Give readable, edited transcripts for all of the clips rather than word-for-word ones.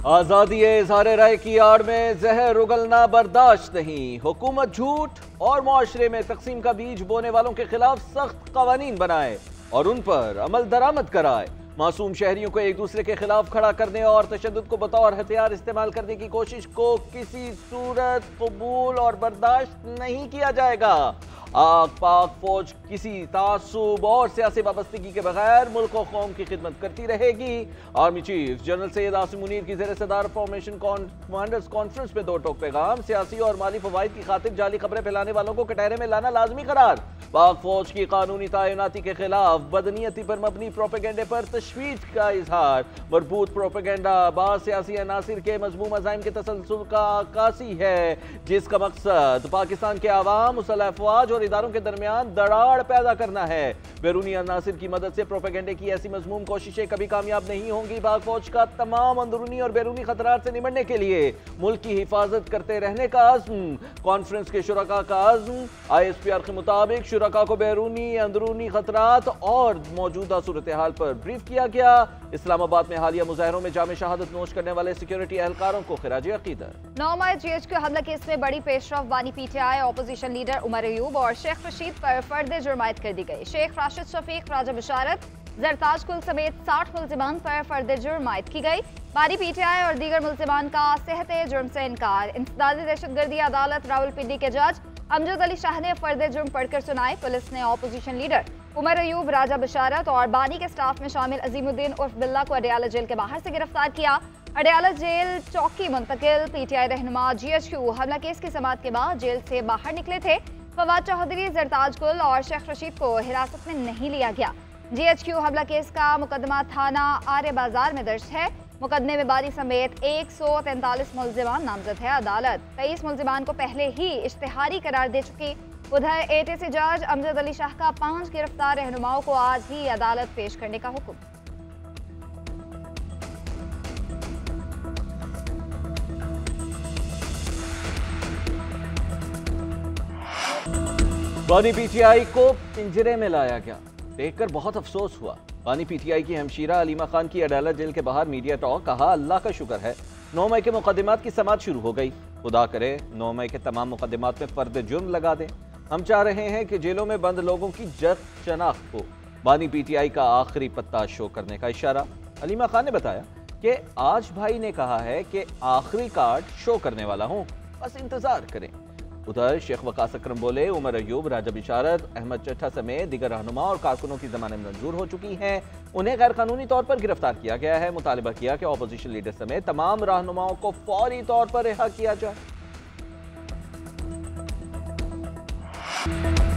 आजादी इज़हार राय की आड़ में जहर उगलना बर्दाश्त नहीं। हुकूमत झूठ और मुआशरे में तकसीम का बीज बोने वालों के खिलाफ सख्त कवानीन बनाए और उन पर अमल दरामद कराए। मासूम शहरियों को एक दूसरे के खिलाफ खड़ा करने और तशद्दुद को बतौर हथियार इस्तेमाल करने की कोशिश को किसी सूरत कबूल और बर्दाश्त नहीं किया जाएगा। आग पाक फौज किसी तासुब और सियासी वाबस्तगी के बगैर मुल्क और कौम की खिदमत करती रहेगी। Army chief general Syed Asim Munir की ज़ेर सदार फॉर्मेशन कमांडर्स कॉन्फ्रेंस में दो टोक पैगाम। सियासी और माली फवाइद की खातिर जाली खबरें फैलाने वालों को कटहरे में लाना लाजमी करार। पाक फौज की कानूनी तैनाती के खिलाफ बदनीयती पर मबनी प्रोपेगेंडे पर तशवीश का इजहार। मरबूत प्रोपेगेंडा बाज़ सियासी अनासिर के मजमूम अज़ाइम के तसलसल का अक्कासी है, जिसका मकसद पाकिस्तान के आवाम, मुसल्लह अफवाज और इदारों के दरमियान दरार पैदा करना है। बैरूनी अनासिर की मदद से प्रोपेगेंडे की ऐसी मजमूम कोशिशें कभी कामयाब नहीं होंगी। पाक फौज का तमाम अंदरूनी और बैरूनी खतरात से निमटने के लिए मुल्क की हिफाजत करते रहने का अज़्म। कॉन्फ्रेंस के शुरका का अज़्म। ISPR के मुताबिक शुरका को बैरूनी अंदरूनी खतरात और मौजूदा सूरत हाल पर ब्रीफ किया गया। इस्लामाबाद में हालिया मुजाहरों में जामे शहादत नोश करने वाले सिक्योरिटी एहलकारों को खिराज अकीदत। 9 मई GHQ हमला केस में बड़ी पेशरफ बानी PTI opposition leader Umar Ayub और शेख रशीद पर फर्द जुर्मायत कर दी गई। शेख राशिद शफीक, राजा बिशारत, जरताज कुल समेत 60 मुल्जिमान पर फर्द जुर्मायत की गई। बानी PTI और दीगर मुल्जिमान का सेहत जुर्म से इनकार। इंसदादी दहशतगर्दी अदालत रावलपिंडी के जज अमजद अली शाह ने फर्द जुर्म पढ़कर सुनाए। पुलिस ने ऑपोजिशन लीडर उमर अयूब, राजा बिशारत और बानी के स्टाफ में शामिल अजीमुद्दीन उर्फ बिल्ला को अडयाला जेल के बाहर से गिरफ्तार किया। अडयाला जेल चौकी मुंतकिल। PTI रहनुमा GHQ हमला केस की समाअत के बाद जेल से बाहर निकले थे। फवाद चौधरी, जरताज कुल और शेख रशीद को हिरासत में नहीं लिया गया। GHQ हमला केस का मुकदमा थाना आर्य बाजार में दर्ज है। मुकदमे में बारी समेत 143 मुल्जिमान नामजद है। अदालत 23 मुल्जिमान को पहले ही इश्तिहारी करार दे चुकी। उधर ATC जज अमजद अली शाह का 5 गिरफ्तार रहनुमाओं को आज ही अदालत पेश करने का हुक्म। बानी PTI को पिंजरे में लाया गया, देखकर बहुत अफसोस हुआ। बानी PTI की हमशीरा अलीमा खान की अदालत जेल के बाहर मीडिया टॉक। कहा, अल्लाह का शुक्र है 9 मई के मुकदमात की समाअत शुरू हो गई। खुदा करे 9 मई के तमाम मुकदमात में फर्द जुर्म लगा दें। हम चाह रहे हैं कि जेलों में बंद लोगों की जद शनाख्त हो। बानी PTI का आखिरी पत्ता शो करने का इशारा। अलीमा खान ने बताया कि आज भाई ने कहा है कि आखिरी कार्ड शो करने वाला हूँ, बस इंतजार करें। उधर शेख वकास अकरम बोले, उमर अयूब, राजा बिशारत, अहमद चट्ठा समेत दिगर रहनुमा और कारकुनों की जमानत मंजूर हो चुकी हैं। उन्हें गैर कानूनी तौर पर गिरफ्तार किया गया है। मुतालिबा किया कि ऑपोजिशन लीडर समेत तमाम रहनुमाओं को फौरी तौर पर रिहा किया जाए।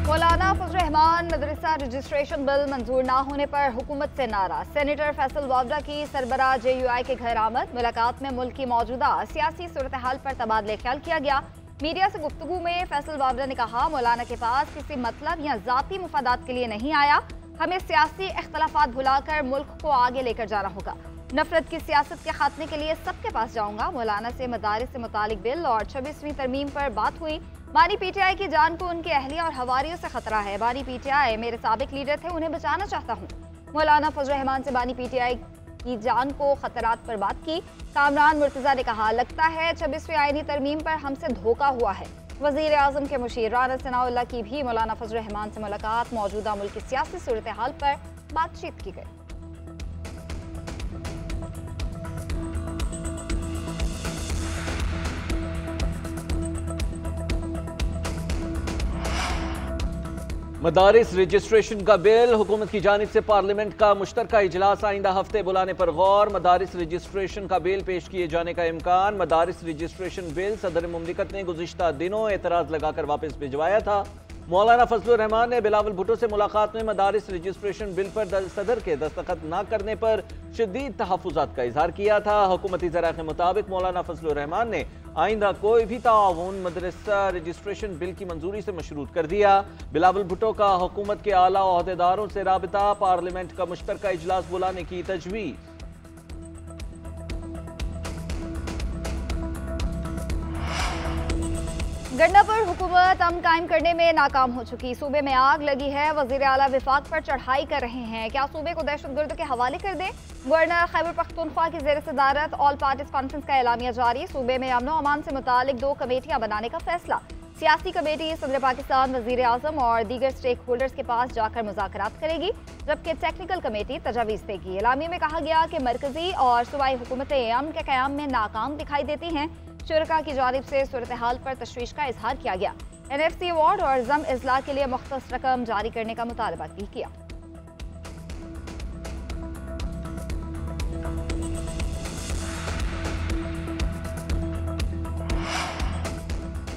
मौलाना फजल रहमान मदरसा रजिस्ट्रेशन बिल मंजूर ना होने पर हुकूमत से नाराज। सेनेटर फैसल वावड़ा की सरबराह JUI के घर आमद। मुलाकात में मुल्क की मौजूदा सियासी सूरत हाल पर तबादला ख्याल किया गया। मीडिया से गुफ्तगू में फैसल वावड़ा ने कहा, मौलाना के पास किसी मतलब या जाती मुफादात के लिए नहीं आया। हमें सियासी इख्तलाफात भुलाकर मुल्क को आगे लेकर जाना होगा। नफरत की सियासत के खात्मे के लिए सबके पास जाऊंगा। मौलाना से मदारिस से मुतालिक बिल और 26वीं तरमीम पर बात हुई। बानी PTI की जान को उनके अहलिया और हवारियों से खतरा है। बानी PTI मेरे साबिक लीडर थे, उन्हें बचाना चाहता हूँ। मौलाना फजल रहमान से बानी PTI की जान को खतरात पर बात की। कामरान मुर्तजा ने कहा, लगता है 26वीं आईनी तरमीम पर हमसे धोखा हुआ है। वज़ीर आज़म के मुशीर राना सनाउल्लाह की भी मौलाना फजल रहमान से मुलाकात। मौजूदा मुल्क की सियासी सूरत हाल पर बातचीत की गई। मदारिस रजिस्ट्रेशन का बिल। हुकूमत की जानिब से पार्लियामेंट का मुश्तरका इजलास आइंदा हफ्ते बुलाने पर गौर। मदारिस रजिस्ट्रेशन का बिल पेश किए जाने का इम्कान। मदारिस रजिस्ट्रेशन बिल सदर मुमलिकत ने गुज़िश्ता दिनों एतराज़ लगाकर वापस भिजवाया था। मौलाना फजल रहमान ने बिलावल भुट्टो से मुलाकात में मदारिस रजिस्ट्रेशन बिल पर सदर के दस्तखत न करने पर शदीद तहफ़्फ़ुज़ात का इजहार किया था। हुकूमती ज़राए के मुताबिक मौलाना फजल रहमान ने आइंदा कोई भी ताउन मदरसा रजिस्ट्रेशन बिल की मंजूरी से मशरूत कर दिया। बिलावल भुट्टो का हुकूमत के आला ओहदेदारों से राबिता। पार्लियामेंट का मुश्तरका इजलास बुलाने की तजवीज़। गन्ना पर हुकूमत अमन कायम करने में नाकाम हो चुकी। सूबे में आग लगी है, वजीर आला विफाक पर चढ़ाई कर रहे हैं। क्या सूबे को दहशतगर्दों के हवाले कर दें? गवर्नर खैबर पख्तूनख्वा की ज़ेर सदारत ऑल पार्टीज कॉन्फ्रेंस का एलामिया जारी। सूबे में अमन अमान से मुतालिक 2 कमेटियां बनाने का फैसला। सियासी कमेटी सदर पाकिस्तान, वजीर आजम और दीगर स्टेक होल्डर्स के पास जाकर मुज़ाकरात करेगी, जबकि टेक्निकल कमेटी तजावीज़ देगी। एलामिया में कहा गया कि मरकजी और सूबाई हुकूमतें अमन के क़याम में नाकाम दिखाई देती हैं। शुरका की जानिब से सूरत हाल पर तशवीश का इजहार किया गया। NFC अवार्ड और जम इजला के लिए मुख्तस रकम जारी करने का मुतालबा भी किया।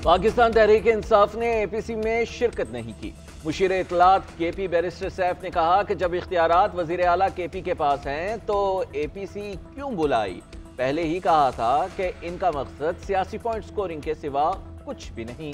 पाकिस्तान तहरीक इंसाफ ने APC में शिरकत नहीं की। मुशीर इत्तलात KP बैरिस्टर सैफ ने कहा कि जब इख्तियारात वजीर आला KP के पास हैं तो APC क्यों बुलाई। पहले ही कहा था कि इनका मकसद सियासी पॉइंट स्कोरिंग के सिवा कुछ भी नहीं।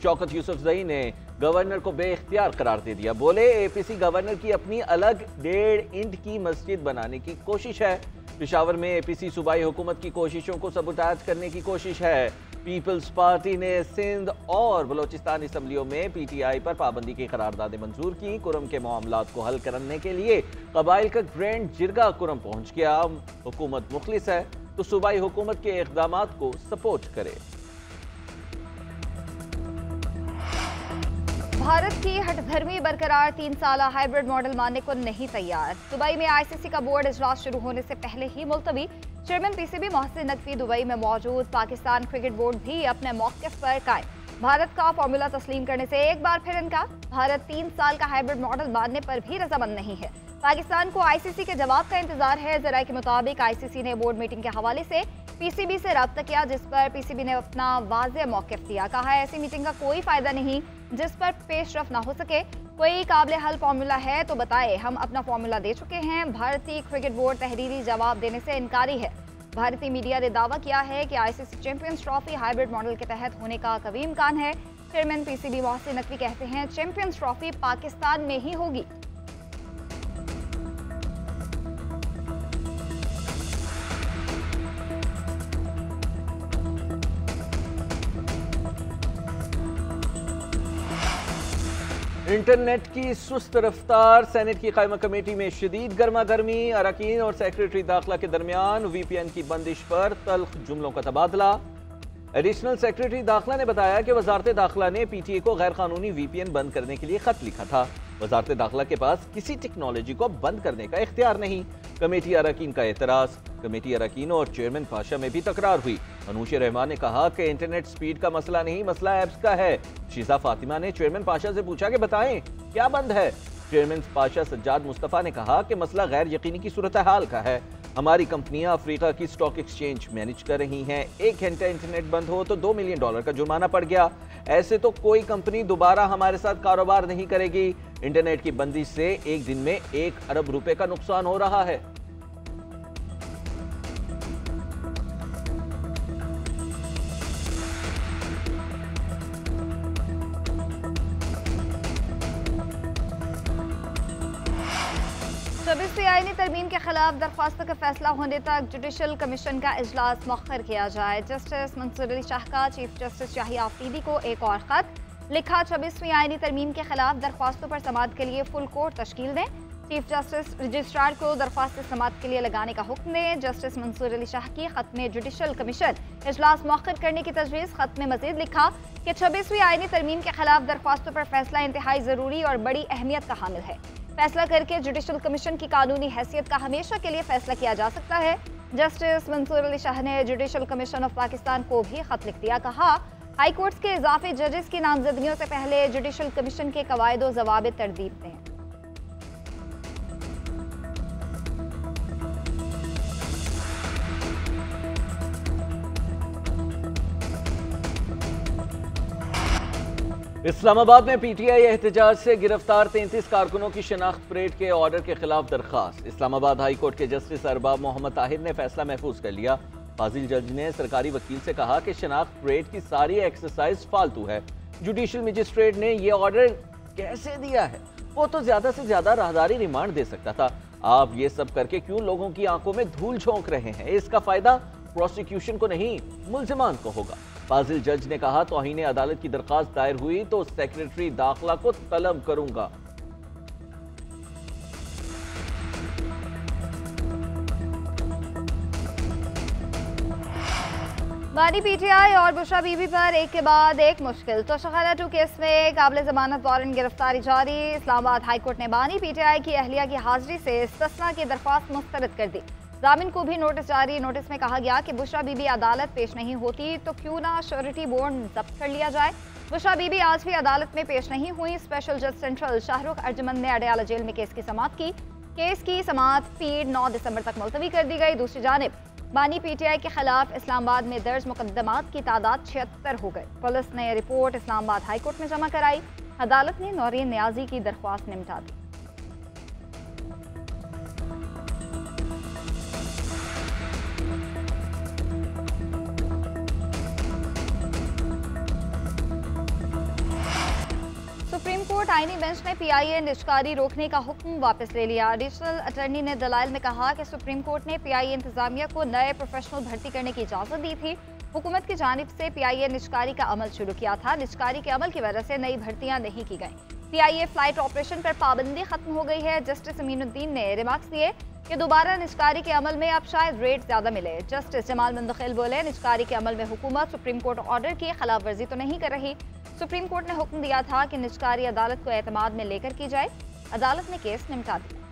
शौकत यूसुफजई ने गवर्नर को बेइख्तियार करार दे दिया। बोले APC गवर्नर की अपनी अलग 1.5 इंच की मस्जिद बनाने की कोशिश है। पेशावर में APC सूबाई हुकूमत की कोशिशों को सबूताज करने की कोशिश है। पीपल्स पार्टी ने सिंध और बलोचिस्तान असम्बलियों में PTI पर पाबंदी की करारदादें मंजूर की। कुरम के मामलात को हल करने के लिए कबाइल का ग्रैंड जिरगा कुरम पहुंच गया। हुकूमत मुखलिस है तो सूबाई हुकूमत के इक़दामात को सपोर्ट करे। भारत की हठधर्मी बरकरार 3 साला हाइब्रिड मॉडल मानने को नहीं तैयार। दुबई में ICC का बोर्ड इजलास शुरू होने से पहले ही मुलतवी। Chairman PCB Mohsin Naqvi Dubai में मौजूद। पाकिस्तान क्रिकेट बोर्ड भी अपने मौक़िफ़ पर कायम। भारत का फॉर्मूला तस्लीम करने से एक बार फिर इनकार। भारत 3 साल का हाइब्रिड मॉडल मानने पर भी रजामंद नहीं है। पाकिस्तान को ICC के जवाब का इंतजार है। ज़राए के मुताबिक ICC ने बोर्ड मीटिंग के हवाले से PCB से रब्ता किया, जिस पर PCB ने अपना वाज़ेह मौक़िफ़ दिया। कहा है ऐसी मीटिंग का कोई फ़ायदा नहीं जिस पर पेशरफ ना हो सके। कोई काबिल हल फार्मूला है तो बताए, हम अपना फार्मूला दे चुके हैं। भारतीय क्रिकेट बोर्ड तहरीरी जवाब देने से इनकारी है। भारतीय मीडिया ने दावा किया है कि ICC champions trophy hybrid model के तहत होने का कभी इम्कान है। चेयरमैन PCB मोहसिन नकवी कहते हैं चैंपियंस ट्रॉफी पाकिस्तान में ही होगी। इंटरनेट की सुस्त रफ्तार, सेनेट की कायमा कमेटी में शदीद गर्मा गर्मी, अरकान और सेक्रेटरी दाखिला के दरमियान VPN की बंदिश पर तल्ख जुमलों का तबादला। एडिशनल सेक्रेटरी दाखिला ने बताया कि वजारत दाखिला ने PTA को गैर कानूनी VPN बंद करने के लिए खत लिखा था। वजारत दाखिला के पास किसी टेक्नोलॉजी को बंद करने का इख्तियार नहीं। कमेटी अरकान का एतराज। कमेटी अरकान और चेयरमैन पाशा में भी तकरार हुई। मनूशे रहमान ने कहा कि इंटरनेट स्पीड का मसला नहीं, मसला ऐप्स का है। शीजा फातिमा ने चेयरमैन पाशा से पूछा कि बताएं क्या बंद है। चेयरमैन पाशा सज्जाद मुस्तफ़ा ने कहा कि मसला गैर यकीनी की सूरत हाल का है। हमारी कंपनियां अफ्रीका की स्टॉक एक्सचेंज मैनेज कर रही हैं। 1 घंटा इंटरनेट बंद हो तो $2 मिलियन का जुर्माना पड़ गया। ऐसे तो कोई कंपनी दोबारा हमारे साथ कारोबार नहीं करेगी। इंटरनेट की बंदिश से एक दिन में 1 अरब रुपए का नुकसान हो रहा है। आईनी तरमीम के खिलाफ दरख्वास्तों का फैसला होने तक जुडिशल कमीशन का इजलास मौखर किया जाए। जस्टिस मंसूर अली शाह का चीफ जस्टिस शाही आफरीदी को एक और खत लिखा। 26वीं आईनी तरमीम के खिलाफ दरख्वास्तों पर समाअत के लिए फुल कोर्ट तश्कील दें। चीफ जस्टिस रजिस्ट्रार को दरख्वास्त समाअत के लिए लगाने का हुक्म दें। जस्टिस मंसूर अली शाह की खत में जुडिशल कमीशन इजलास मौखर करने की तजवीज़। खत में मजीद लिखा कि 26वीं आईनी तरमीम के खिलाफ दरख्वास्तों पर फैसला इंतहाई ज़रूरी और बड़ी अहमियत का हामिल है। फैसला करके जुडिशल कमीशन की कानूनी हैसियत का हमेशा के लिए फैसला किया जा सकता है। जस्टिस मंसूर अली शाह ने जुडिशल कमीशन ऑफ पाकिस्तान को भी खत लिख दिया। कहा हाई कोर्ट्स के इजाफी जजेस की नामजदगियों से पहले जुडिशल कमीशन के कवायद व ज़वाबित तरतीब दें। इस्लामाबाद में PTI एहतजाज से गिरफ्तार 33 कारकुनों की शनाख्त परेड के ऑर्डर के खिलाफ दरखास्त। इस्लामाबाद हाई कोर्ट के जस्टिस अरबाब मोहम्मद ताहिर ने फैसला महफूज कर लिया। फाजिल जज ने सरकारी वकील से कहा कि शनाख्त परेड की सारी एक्सरसाइज फालतू है। जुडिशल मजिस्ट्रेट ने यह ऑर्डर कैसे दिया है? वो तो ज्यादा से ज्यादा राहदारी रिमांड दे सकता था। आप ये सब करके क्यों लोगों की आंखों में धूल झोंक रहे हैं? इसका फायदा प्रोसिक्यूशन को नहीं, मुल्जिमान को होगा। फाजिल जज ने कहा, तौहीन अदालत की दरखास्त दायर हुई तो सेक्रेटरी दाखिला को तलब करूंगा। बानी पीटीआई और बुशरा बीबी पर एक के बाद एक मुश्किल। तोशाखाना 2 केस में काबिल जमानत वारंट गिरफ्तारी जारी। इस्लामाबाद हाईकोर्ट ने बानी पीटीआई की अहलिया की हाजिरी से इस्तिस्ना की दरख्वास्त मुस्तरद कर दी। जामिन को भी नोटिस जारी। नोटिस में कहा गया कि बुशरा बीबी अदालत पेश नहीं होती तो क्यों ना श्योरिटी बॉन्ड जब्त कर लिया जाए। बुशरा बीबी आज भी अदालत में पेश नहीं हुई। स्पेशल जज सेंट्रल शाहरुख अर्जमंद ने अडयाला जेल में केस की समाअत की। केस की समाअत पीर 9 दिसंबर तक मुलतवी कर दी गई। दूसरी जानिब बानी पीटीआई के खिलाफ इस्लामाबाद में दर्ज मुकदमात की तादाद 76 हो गई। पुलिस ने रिपोर्ट इस्लामाबाद हाईकोर्ट में जमा कराई। अदालत ने नौरीन न्याजी की दरख्वास्त निपटा दी। सुप्रीम कोर्ट आईनी बेंच ने पीआईए निजकारी रोकने का हुक्म वापस ले लिया। एडिशनल अटॉर्नी ने दलाइल में कहा कि सुप्रीम कोर्ट ने पीआईए इंतजामिया को नए प्रोफेशनल भर्ती करने की इजाजत दी थी। हुकूमत की जानिब से पीआईए निजकारी का अमल शुरू किया था। निजकारी के अमल की वजह से नई भर्तियां नहीं की गईं। पीआईए फ्लाइट ऑपरेशन पर पाबंदी खत्म हो गई है। जस्टिस अमीनुद्दीन ने रिमार्क्स दिए कि दोबारा निजकारी के अमल में अब शायद रेट ज्यादा मिले। जस्टिस जमाल मुंदखिल बोले, निजकारी के अमल में हुकूमत सुप्रीम कोर्ट ऑर्डर की खिलाफ वर्जी तो नहीं कर रही। सुप्रीम कोर्ट ने हुक्म दिया था कि निजकारी अदालत को एतमाद में लेकर की जाए। अदालत ने केस निपटा दिया।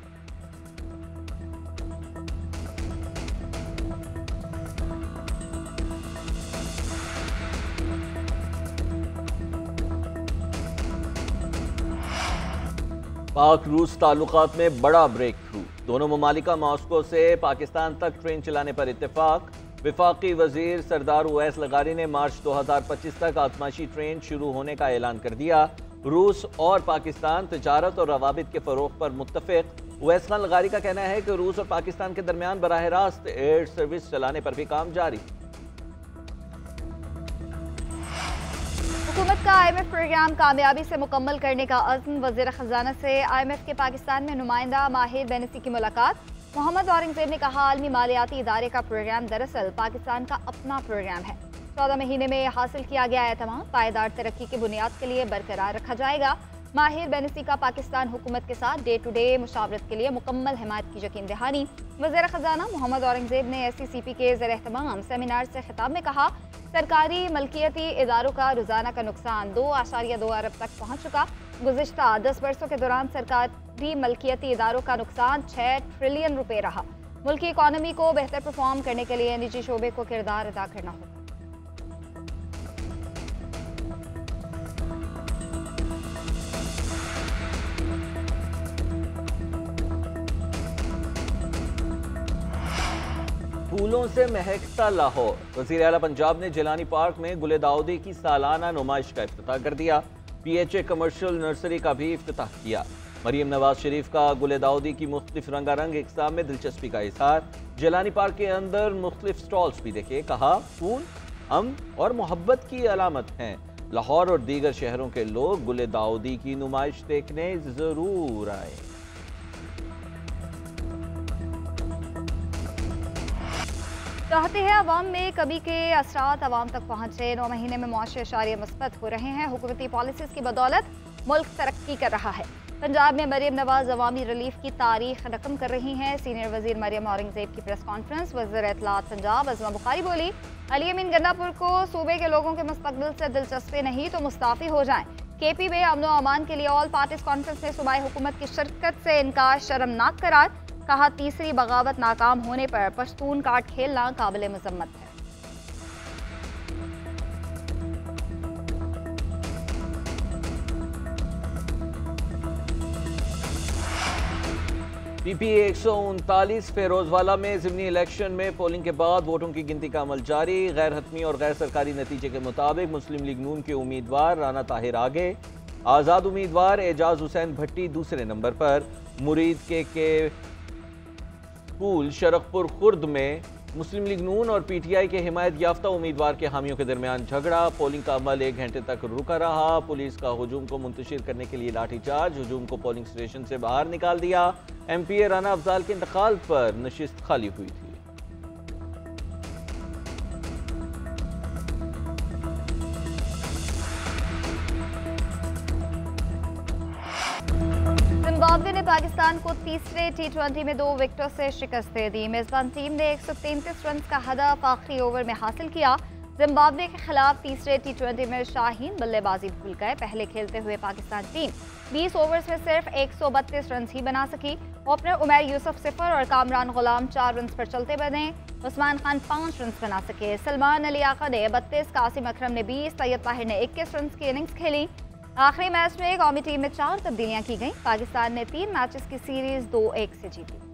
पाक रूस ताल्लुकात में बड़ा ब्रेक थ्रू। दोनों ममालिका मॉस्को से पाकिस्तान तक ट्रेन चलाने पर इत्तेफाक। विफाकी वजीर सरदार उवैस लगारी ने मार्च 2025 तक आजमाइशी ट्रेन शुरू होने का ऐलान कर दिया। रूस और पाकिस्तान तिजारत और रवाबित के फरोग पर मुत्तफिक। उवैस खान लगारी का कहना है कि रूस और पाकिस्तान के दरमियान बराह रास्त एयर सर्विस चलाने पर भी काम जारी। हुकूमत का IMF प्रोग्राम कामयाबी से मुकम्मल करने का अज़्म। वज़ीर ख़ज़ाना से IMF के पाकिस्तान में नुमाइंदा माहिर बेनसी की मुलाकात। मोहम्मद औरंगज़ेब ने कहा, आलमी मालियाती इदारे का प्रोग्राम दरअसल पाकिस्तान का अपना प्रोग्राम है। 14 महीने में हासिल किया गया एतमाद पायदार तरक्की की बुनियाद के लिए बरकरार रखा जाएगा। माहिर बेनसी का पाकिस्तान हुकूमत के साथ डे टू डे मुशावरत के लिए मुकम्मल हिमायत की यकीन दहानी। वज़ीर ख़ज़ाना मोहम्मद औरंगज़ेब ने SCCP के ज़ेर-ए-एहतमाम सेमिनार से खिताब में कहा, सरकारी मलकियती इदारों का रोज़ाना का नुकसान 2.2 अरब तक पहुँच चुका। गुज़िश्ता 10 वर्षों के दौरान सरकारी मलकियती इदारों का नुकसान 6 ट्रिलियन रुपए रहा। मुल्की इकॉनमी को बेहतर परफॉर्म करने के लिए निजी शोबे को किरदार अदा करना होगा। फूलों से महकता लाहौर। वज़ीर आला पंजाब ने जिलानी पार्क में गुले दाऊदी की सालाना नुमाइश का इफ्तिताह कर दिया। PHA कमर्शियल नर्सरी का भी इफ्तिताह किया। मरीम नवाज शरीफ का गुले दाऊदी की मुख्तलिफ रंगारंग इक़साम में दिलचस्पी का इज़हार। जिलानी पार्क के अंदर मुख्तलिफ स्टॉल्स भी देखे। कहा, फूल अमन और मोहब्बत की अलामत हैं। लाहौर और दीगर शहरों के लोग गुले दाऊदी की नुमाइश देखने जरूर आए। चाहते हैं अवाम में कभी के असरात अवाम तक पहुँचे। 9 महीने में मुआशी अशारिया मस्बत हो रहे हैं। हुकूमती पॉलिसीज़ की बदौलत मुल्क तरक्की कर रहा है। पंजाब में मरीम नवाज अवामी रिलीफ की तारीख रकम कर रही हैं। सीनियर वजीर मरीम औरंगज़ेब की प्रेस कॉन्फ्रेंस। वज़ीर इत्तलात पंजाब अज़मा बुखारी बोली, अली अमीन गन्नापुर को सूबे के लोगों के मुस्तकबिल से दिलचस्पी नहीं तो मुस्ताफ़ी हो जाएं। KP में अमन व अमान के लिए ऑल पार्टीज कॉन्फ्रेंस में सूबाई हुकूमत की शिरकत से इनकार शर्मनाक करार। कहा, तीसरी बगावत नाकाम होने पर पश्तून कार्ड खेलना काबिल मजम्मत है। PPA 139 फेरोजवाला में ज़िमनी इलेक्शन में पोलिंग के बाद वोटों की गिनती का अमल जारी। गैर हतमी और गैर सरकारी नतीजे के मुताबिक मुस्लिम लीग नून के उम्मीदवार राना ताहिर आगे, आज़ाद उम्मीदवार एजाज हुसैन भट्टी दूसरे नंबर पर। मुरीद के पूल शरकपुर खुर्द में मुस्लिम लीग नून और PTI के हिमायत याफ्ता उम्मीदवार के हामियों के दरमियान झगड़ा। पोलिंग का अमल 1 घंटे तक रुका रहा। पुलिस का हुजूम को मुंतशिर करने के लिए लाठीचार्ज। हुजूम को पोलिंग स्टेशन से बाहर निकाल दिया। MPA राना अफजाल के इंतकाल पर नशिस्त खाली हुई थी। पाकिस्तान को तीसरे T20 में 2 विकेटों से शिकस्त दे दी। मेजबान टीम ने 133 रन का हदफ आखिरी ओवर में हासिल किया। जिम्बाब्वे के खिलाफ तीसरे T20 में शाहीन बल्लेबाजी भूल गए। पहले खेलते हुए पाकिस्तान टीम 20 ओवर्स में सिर्फ 132 रन ही बना सकी। ओपनर उमैर यूसुफ 0 और कामरान गुलाम 4 रन पर चलते बने। उस्मान खान 5 रन बना सके। सलमान अली आका ने 32, कासिम अकरम ने 20, सैयद ताहिर ने 21 रन की इनिंग्स खेली। आखिरी मैच में कौमी टीम में 4 तब्दीलियां की गईं। पाकिस्तान ने 3 मैचेस की सीरीज 2-1 से जीती।